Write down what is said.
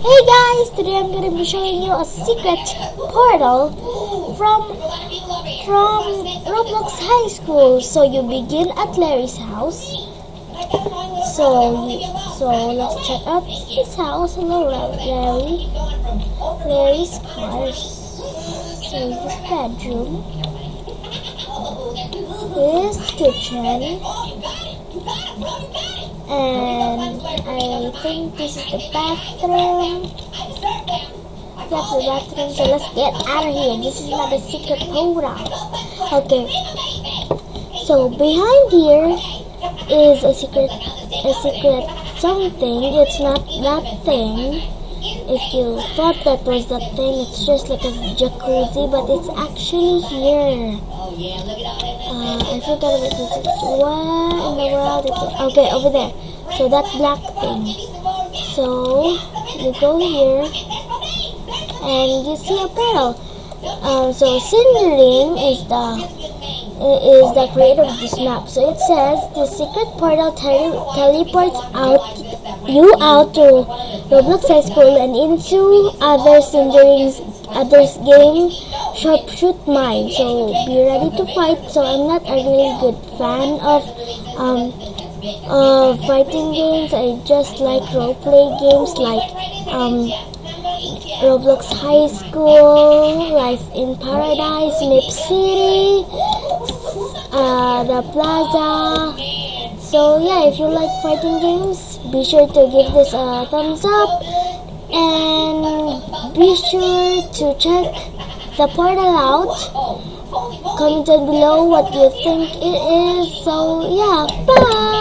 Hey guys, today I'm gonna be showing you a secret portal from Roblox High School. So you begin at Larry's house. So let's check out his house. Hello, Larry. Larry's car. So his bedroom, his kitchen, and I think this is the bathroom. That's the bathroom. So let's get out of here. This is not a secret portal. Okay. So behind here is a secret something. It's not that thing. If you thought that was that thing, it's just like a jacuzzi, but it's actually here. I forgot what it is. What in the world is it? Okay, over there. So that black thing. So you go here and you see a portal. So Cinderine is the creator of this map. So it says the secret portal teleports out to Roblox High School and into others game Sharpshoot Mine. So be ready to fight. So I'm not a really good fan of fighting games. I just like roleplay games like Roblox High School, Life in Paradise, Mip City, the Plaza. So yeah, if you like fighting games, be sure to give this a thumbs up and be sure to check the portal out. Comment down below what you think it is. So yeah, bye!